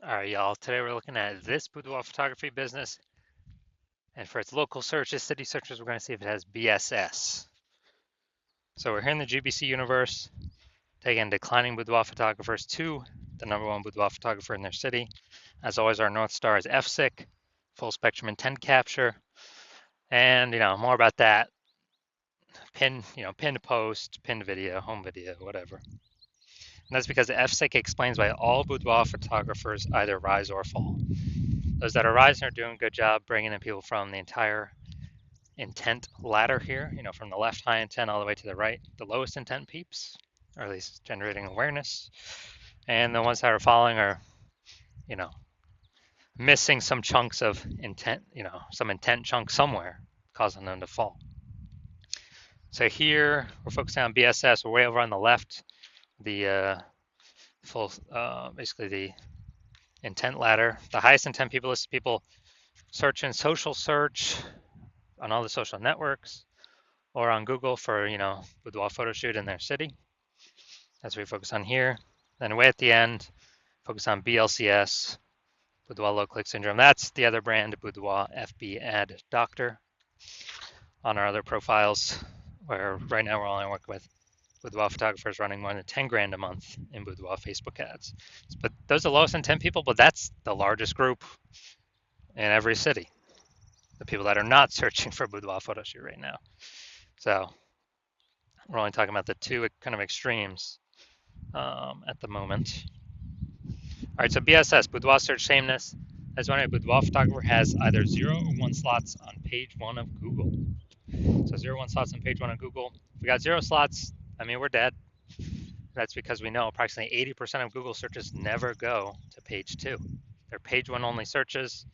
All right, y'all. Today we're looking at this boudoir photography business, and for its local searches, city searches, we're going to see if it has BSS. So we're here in the GBC universe, taking declining boudoir photographers to the #1 boudoir photographer in their city. As always, our North Star is FSIC, full spectrum intent capture, and more about that. Pinned post, pinned video, home video, whatever. And that's because the FSIC explains why all boudoir photographers either rise or fall. Those that are rising are doing a good job bringing in people from the entire intent ladder here, from the left high intent all the way to the right, the lowest intent peeps, or at least generating awareness. And the ones that are following are, you know, missing some chunks of intent, some intent chunk somewhere, causing them to fall. So here we're focusing on BSS. We're way over on the left, the basically the intent ladder. The highest intent people list people searching social search on all the social networks or on Google for, boudoir photo shoot in their city. That's what we focus on here. Then way at the end, focus on BLCS, Boudoir Low Click Syndrome. That's the other brand, Boudoir FB Ad Doctor, on our other profiles, where right now we're only working with boudoir photographers running more than 10 grand a month in boudoir Facebook ads. But those are lowest intent people, but that's the largest group in every city, the people that are not searching for boudoir photo shoot right now. So we're only talking about the two kind of extremes at the moment. All right, so BSS, Boudoir Search Sameness. As when a boudoir photographer has either 0 or 1 slots on page 1 of Google. So 0 1 slots on page 1 of Google. If we got 0 slots, I mean, we're dead. That's because we know approximately 80% of Google searches never go to page 2. They're page 1 only searches,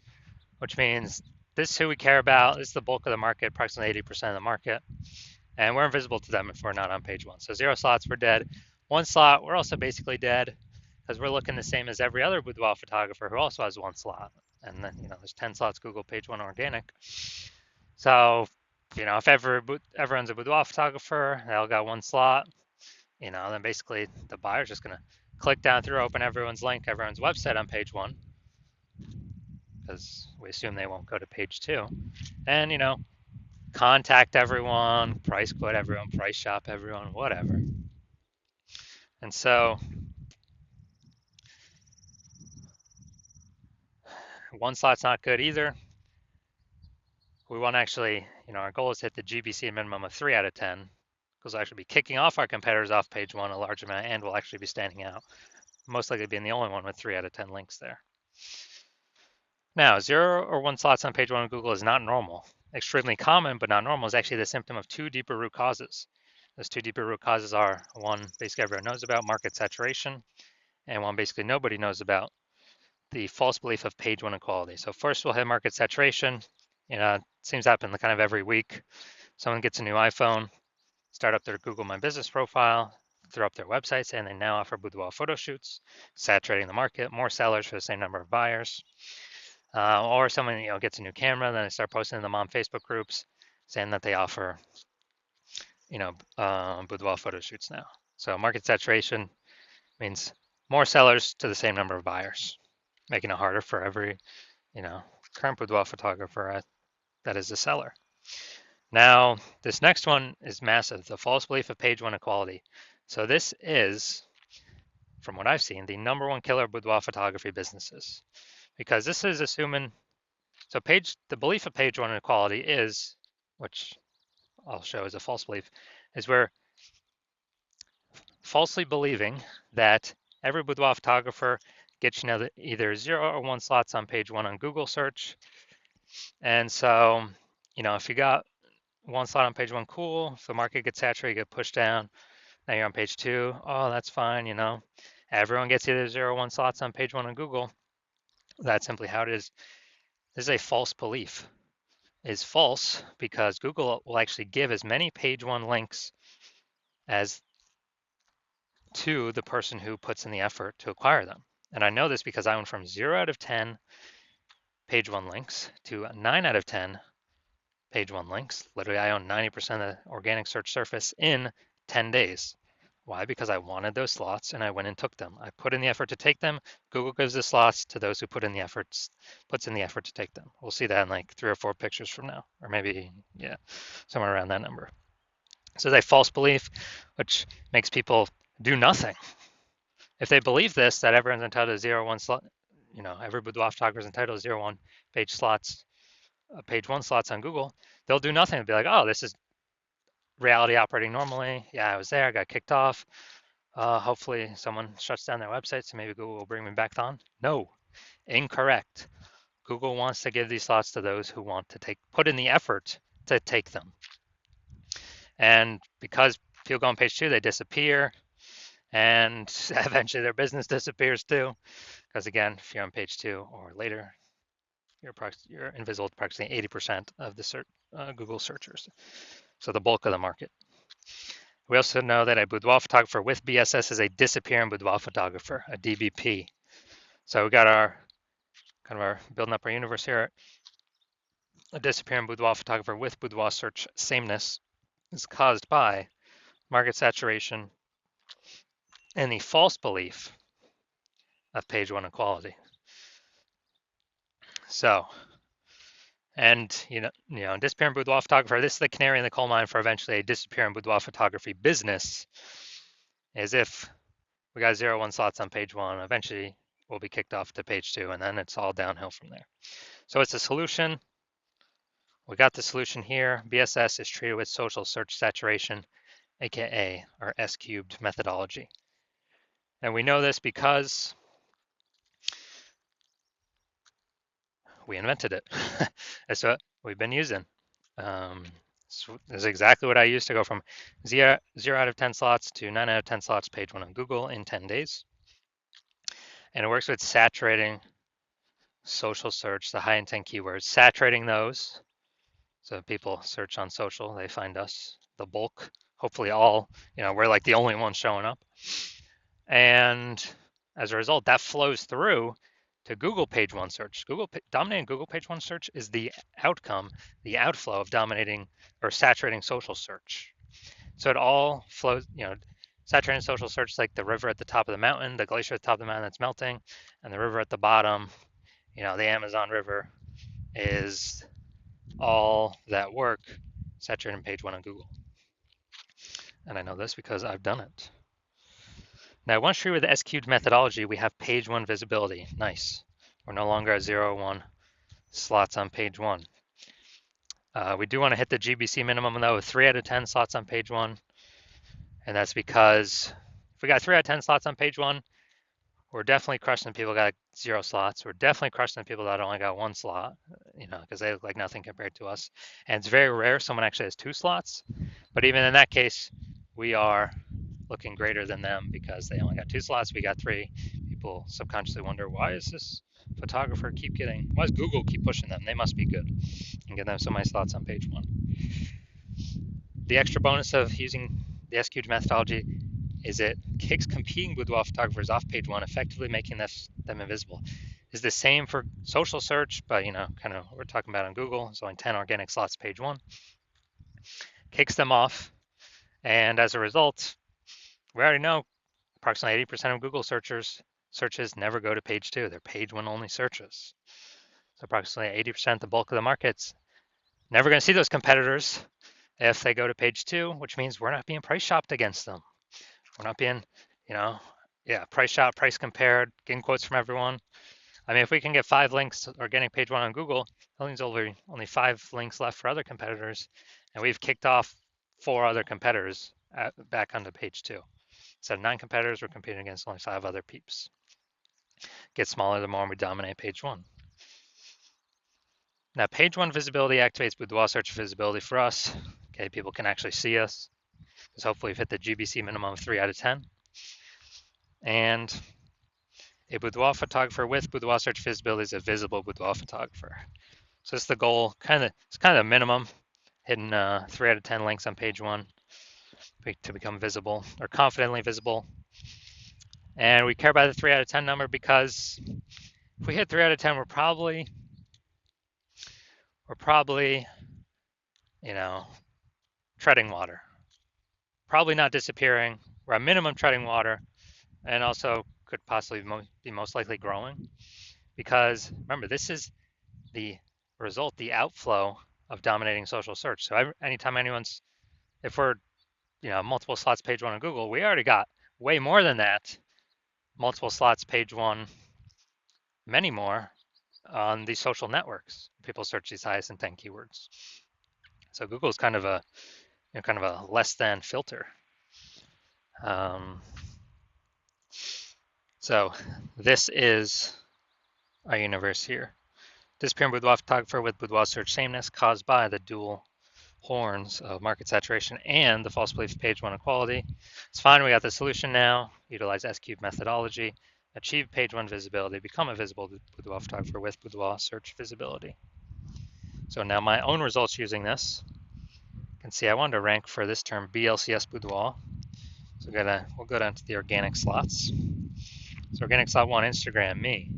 which means this is who we care about. This is the bulk of the market, approximately 80% of the market. And we're invisible to them if we're not on page 1. So 0 slots, we're dead. 1 slot, we're also basically dead, because we're looking the same as every other boudoir photographer who also has 1 slot. And then, there's 10 slots Google page 1 organic. So, if everyone's a boudoir photographer, they all got 1 slot, then basically the buyer's just going to click down through, open everyone's link, everyone's website on page 1, because we assume they won't go to page 2. And, contact everyone, price quote everyone, price shop everyone, whatever. And so 1 slot's not good either. We want to actually, our goal is to hit the GBC minimum of 3 out of 10, because we'll actually be kicking off our competitors off page 1 a large amount, and we'll actually be standing out, most likely being the only one with 3 out of 10 links there. Now, 0 or 1 slots on page 1 of Google is not normal. Extremely common, but not normal, is actually the symptom of 2 deeper root causes. Those 2 deeper root causes are, 1, basically everyone knows about, market saturation, and 1 basically nobody knows about, the false belief of page 1 equality. So first we'll hit market saturation. It seems to happen kind of every week. Someone gets a new iPhone, start up their Google My Business profile, throw up their website saying they now offer boudoir photo shoots, saturating the market, more sellers for the same number of buyers. Or someone gets a new camera, then they start posting them on Facebook groups saying that they offer boudoir photo shoots now. So market saturation means more sellers to the same number of buyers, making it harder for every current boudoir photographer that is a seller. Now, this next one is massive, the false belief of page 1 equality. So this is, from what I've seen, the #1 killer of boudoir photography businesses, because this is assuming, so the belief of page 1 equality is, which I'll show as a false belief, is we're falsely believing that every boudoir photographer gets either 0 or 1 slots on page 1 on Google search. And so, if you got 1 slot on page 1, cool. If the market gets saturated, you get pushed down. Now you're on page 2. Oh, that's fine. Everyone gets either 0 or 1 slots on page 1 on Google. That's simply how it is. This is a false belief. It's false because Google will actually give as many page 1 links as to the person who puts in the effort to acquire them. And I know this because I went from 0 out of 10 page 1 links to 9 out of 10 page 1 links. Literally, I own 90% of the organic search surface in 10 days Why? Because I wanted those slots and I went and took them. I put in the effort to take them. Google gives the slots to those who puts in the effort to take them. We'll see that in like 3 or 4 pictures from now, or maybe, yeah, somewhere around that number. So it's a false belief, which makes people do nothing. If they believe this, that everyone's entitled to 0, 1 slot, every boudoir photographer is entitled to 0, 1 page slots, page 1 slots on Google, they'll do nothing. They'll be like, oh, this is reality operating normally. Yeah, I was there, I got kicked off. Hopefully someone shuts down their website, so maybe Google will bring me back on. No, incorrect. Google wants to give these slots to those who want to put in the effort to take them. And because people go on page 2, they disappear, and eventually their business disappears too. Because again, if you're on page 2 or later, you're invisible to approximately 80% of the Google searchers. So the bulk of the market. We also know that a boudoir photographer with BSS is a disappearing boudoir photographer, a DBP. So we got our building up our universe here. A disappearing boudoir photographer with boudoir search sameness is caused by market saturation and the false belief of page 1 equality. So, and disappearing boudoir photographer, this is the canary in the coal mine for eventually a disappearing boudoir photography business, is if we got 0, 1 slots on page 1, eventually we'll be kicked off to page 2, and then it's all downhill from there. So it's a solution. We got the solution here. BSS is treated with social search saturation, aka our S-cubed methodology. And we know this because we invented it. That's what we've been using. So this is exactly what I used to go from 0 out of 10 slots to 9 out of 10 slots page 1 on Google in 10 days. And it works with saturating social search, the high intent keywords, saturating those. So people search on social, they find us, the bulk, hopefully all, we're like the only ones showing up. And as a result, that flows through to Google page 1 search. Dominating Google page 1 search is the outcome, the outflow of dominating or saturating social search. So it all flows, saturating social search is like the river at the top of the mountain, the glacier at the top of the mountain that's melting, and the river at the bottom, the Amazon River, is all that work saturating page 1 on Google. And I know this because I've done it. Now, once true with the S-cubed methodology, we have page 1 visibility. Nice. We're no longer at 0, 1 slots on page 1. We do want to hit the GBC minimum, though, with 3 out of 10 slots on page 1. And that's because if we got 3 out of 10 slots on page 1, we're definitely crushing the people that got 0 slots. We're definitely crushing the people that only got 1 slot, because they look like nothing compared to us. And it's very rare someone actually has 2 slots. But even in that case, we are looking greater than them because they only got 2 slots. We got 3. People subconsciously wonder, why is this photographer why does Google keep pushing them? They must be good and give them so many slots on page 1. The extra bonus of using the S-cubed methodology is it kicks competing boudoir photographers off page 1, effectively making them invisible. Is the same for social search, but we're talking about on Google. It's only 10 organic slots page 1. Kicks them off, and as a result, we already know approximately 80% of Google searches never go to page 2. They're page 1 only searches. So approximately 80%, the bulk of the market's never going to see those competitors if they go to page 2, which means we're not being price shopped against them. We're not being, price shopped, price compared, getting quotes from everyone. I mean, if we can get 5 links or getting page 1 on Google, that means only 5 links left for other competitors, and we've kicked off 4 other competitors back onto page 2. So 9 competitors, we're competing against only 5 other peeps. Get smaller the more we dominate page 1. Now, page 1 visibility activates boudoir search visibility for us. Okay, people can actually see us, because hopefully we've hit the GBC minimum of 3 out of 10. And a boudoir photographer with boudoir search visibility is a visible boudoir photographer. So it's the goal, it's kind of the minimum, hitting 3 out of 10 links on page 1 to become visible, or confidently visible. And we care about the 3 out of 10 number because if we hit 3 out of 10, we're probably, treading water. Probably not disappearing, we're at minimum treading water, and also could possibly be most likely growing. Because remember, this is the result, the outflow of dominating social search. So anytime if we're multiple slots page one on Google, we already got way more than that. Multiple slots page one, many more on these social networks. People search these highest intent keywords. So Google is kind of a less than filter. So this is our universe here. Disappearing boudoir photographer with boudoir search sameness caused by the dual horns of market saturation and the false belief of page one equality. It's fine, we got the solution now. Utilize S-cube methodology. Achieve page one visibility. Become a visible boudoir photographer with boudoir search visibility. So now my own results using this. You can see I wanted to rank for this term BLCS boudoir. So we'll go down to the organic slots. So organic slot 1, Instagram, me.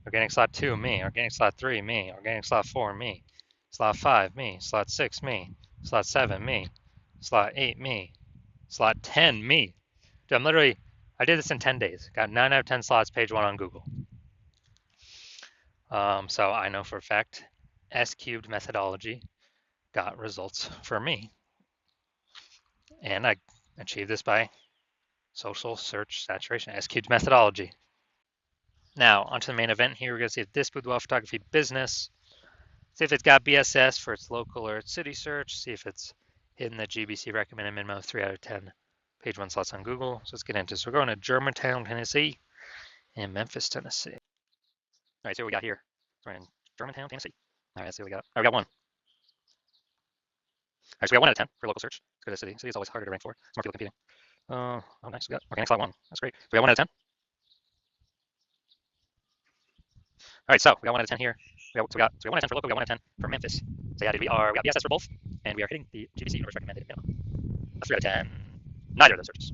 Organic slot 2, me. Organic slot 3, me. Organic slot 4, me. Slot 5, me. Slot 6, me. Slot 7, me. Slot 8, me. Slot 10, me. Dude, I did this in 10 days. Got 9 out of 10 slots, page 1 on Google. So I know for a fact S-cubed methodology got results for me. And I achieved this by social search saturation, S-cubed methodology. Now, onto the main event here. We're going to see if this boudoir photography business, see if it's got BSS for its local or its city search, see if it's hitting the GBC recommended minimum of 3 out of 10 page 1 slots on Google. So let's get into this. We're going to Germantown, Tennessee, and Memphis, Tennessee. All right, see what we got here. We're in Germantown, Tennessee. All right, let's see what we got. Oh, we got 1. All right, so we got 1 out of 10 for local search. Let's go to city. City is always harder to rank for. It's more people competing. Oh, nice. We got organic slot 1. That's great. We got 1 out of 10. All right, so we got 1 out of 10 here. We got 1 out of 10 for local. We got 1 out of 10 for Memphis. So yeah, dude, we got BSS for both, and we are hitting the GBC universe recommended minimum. A 3 out of 10. Neither of those searches.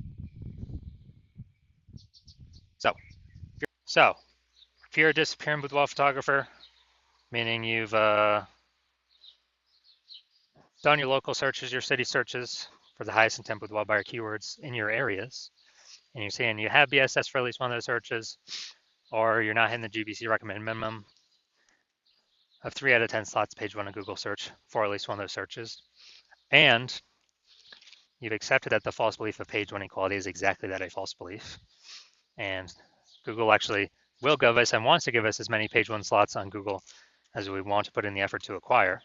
So if you're a disappearing boudoir photographer, meaning you've done your local searches, your city searches for the highest intent boudoir buyer keywords in your areas, and you're saying you have BSS for at least one of those searches, or you're not hitting the GBC recommended minimum of 3 out of 10 slots page 1 of Google search for at least one of those searches, and you've accepted that the false belief of page 1 equality is exactly that, a false belief, and Google actually will give us and wants to give us as many page 1 slots on Google as we want to put in the effort to acquire.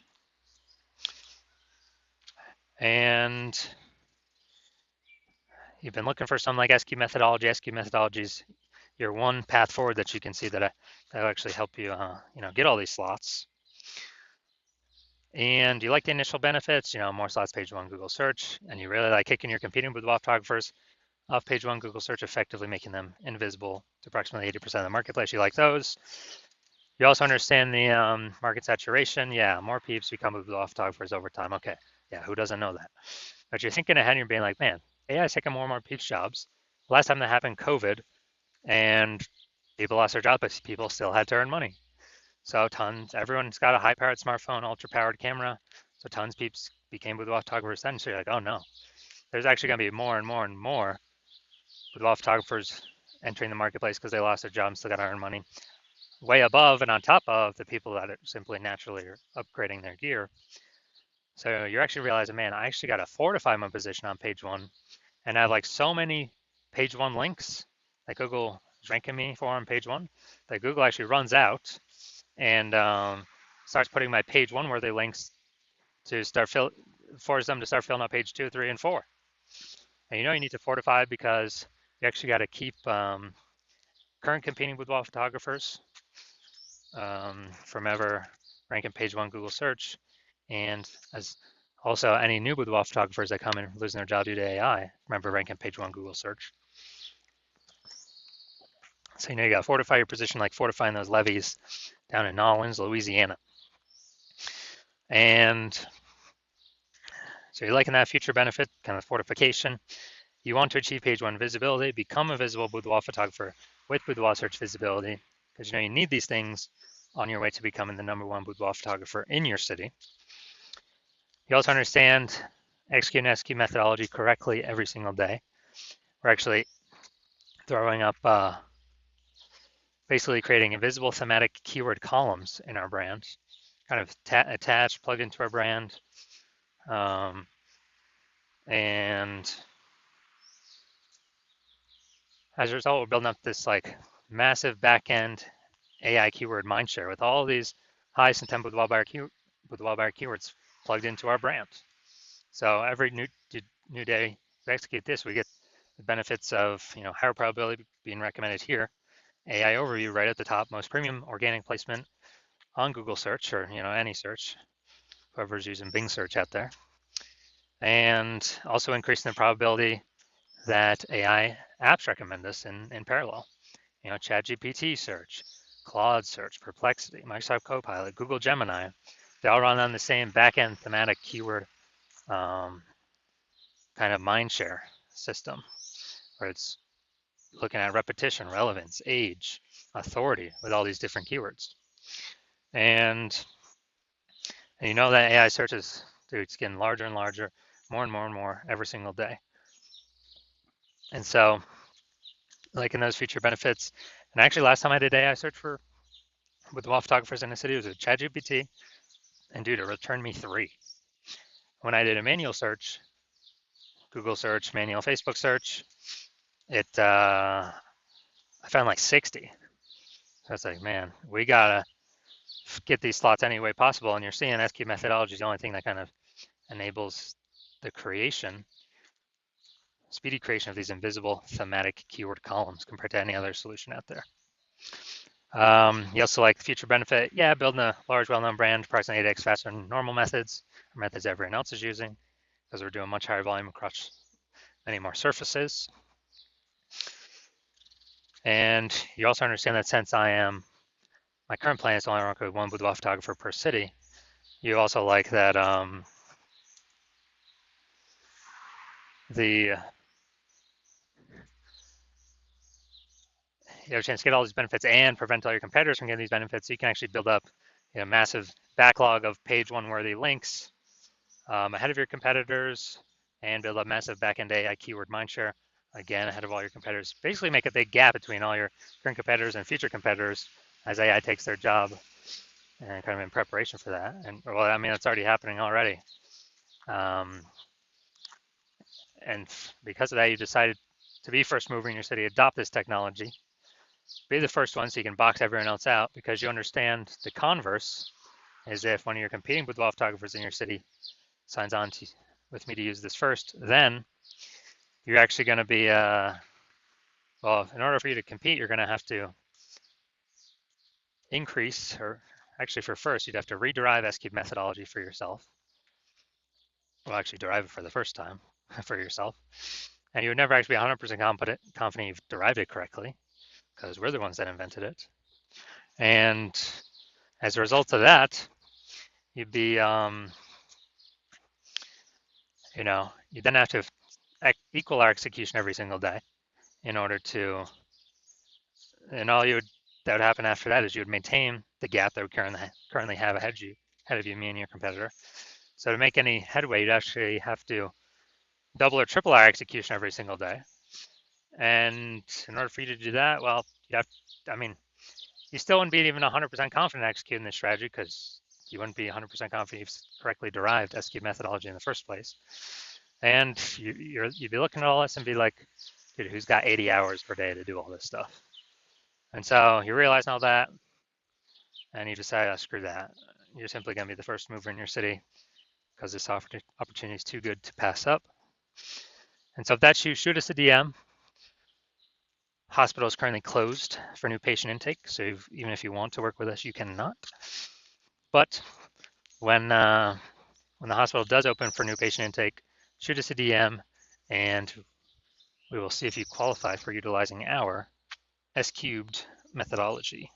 And you've been looking for something like S-cube methodology. S-cube methodology is your one path forward that you can see that'll actually help you, get all these slots. And you like the initial benefits, more slots page 1 Google search, and you really like kicking your competing boudoir photographers off page 1 Google search, effectively making them invisible to approximately 80% of the marketplace. You like those. You also understand the market saturation. Yeah, more peeps become boudoir photographers over time. Okay, yeah, who doesn't know that? But you're thinking ahead and you're being like, man, AI is taking more and more peeps jobs. Last time that happened, COVID, and people lost their jobs, but people still had to earn money. So everyone's got a high-powered smartphone, ultra-powered camera. So tons of peeps became boudoir photographers then. So you're like, oh no, there's actually going to be more and more and more boudoir photographers entering the marketplace because they lost their jobs, still got to earn money. Way above and on top of the people that are simply naturally are upgrading their gear. So you're actually realizing, man, I actually got to fortify my position on page 1, and I have like so many page 1 links that Google is ranking me for on page 1 that Google actually runs out and starts putting my page 1 worthy links to force them to start filling out page 2, 3, and 4. And you need to fortify because you actually got to keep current competing boudoir photographers from ever ranking page 1 Google search, and as also any new boudoir photographers that come in losing their job due to AI, remember ranking page 1 Google search. So you got to fortify your position, like fortifying those levees down in Nolens, Louisiana. And so you're liking that future benefit, kind of fortification. You want to achieve page 1 visibility, become a visible boudoir photographer with boudoir search visibility, because you need these things on your way to becoming the #1 boudoir photographer in your city. You also understand execute and S-cube methodology correctly every single day. We're actually throwing up, basically creating invisible thematic keyword columns in our brand, kind of attached, plugged into our brand. And as a result, we're building up this like massive backend AI keyword mindshare with all these high intent Boudoir keywords plugged into our brand. So every new day we execute this, we get the benefits of higher probability being recommended here, AI overview right at the top, most premium organic placement on Google search or any search, whoever's using Bing search out there, and also increasing the probability that AI apps recommend us in parallel. ChatGPT search, Claude search, Perplexity, Microsoft Copilot, Google Gemini, they all run on the same backend thematic keyword kind of mindshare system, where it's looking at repetition, relevance, age, authority with all these different keywords. And you know that AI search is, dude, it's getting larger and larger, more and more and more every single day. And so, like in those feature benefits, and actually last time I did AI search with the wall photographers in the city, it was with ChatGPT, and dude, it returned me 3. When I did a manual search, Google search, manual Facebook search, I found like 60. So it's like, man, we gotta get these slots any way possible. And you're seeing SQ methodology is the only thing that kind of enables the speedy creation of these invisible thematic keyword columns compared to any other solution out there. You also like the future benefit, building a large, well-known brand, approximately 8x faster than normal methods, or methods everyone else is using, because we're doing much higher volume across many more surfaces. And you also understand that since my current plan is to only work with one boudoir photographer per city, you also like that you have a chance to get all these benefits and prevent all your competitors from getting these benefits. So you can actually build up a massive backlog of page one worthy links ahead of your competitors and build up massive backend AI keyword mindshare, again, ahead of all your competitors. Basically make a big gap between all your current competitors and future competitors as AI takes their job, and kind of in preparation for that. And well, I mean, it's already happening already. And because of that, you decided to be first mover in your city, adopt this technology, be the first one so you can box everyone else out, because you understand the converse is if one of your competing boudoir photographers in your city signs on with me to use this first, then you're actually going to be, well, in order for you to compete, you're going to have to increase, or actually for first, you'd have to rederive S-cube methodology for yourself. Well, actually derive it for the first time for yourself. And you would never actually be 100% confident you've derived it correctly, because we're the ones that invented it. And as a result of that, you'd be, you then have to equal our execution every single day in order to, and that would happen after that is you would maintain the gap that we currently have ahead of you, me and your competitor. So to make any headway, you'd actually have to double or triple our execution every single day. And in order for you to do that, well, you still wouldn't be even 100% confident executing this strategy, because you wouldn't be 100% confident you've correctly derived SQ methodology in the first place. And you'd be looking at all this and be like, dude, who's got 80 hours per day to do all this stuff? And so you realize all that, and you decide, oh, screw that. You're simply going to be the first mover in your city, because this opportunity is too good to pass up. And so if that's you, shoot us a DM. Hospital is currently closed for new patient intake, so even if you want to work with us, you cannot. But when the hospital does open for new patient intake, shoot us a DM, and we will see if you qualify for utilizing our S-cubed methodology.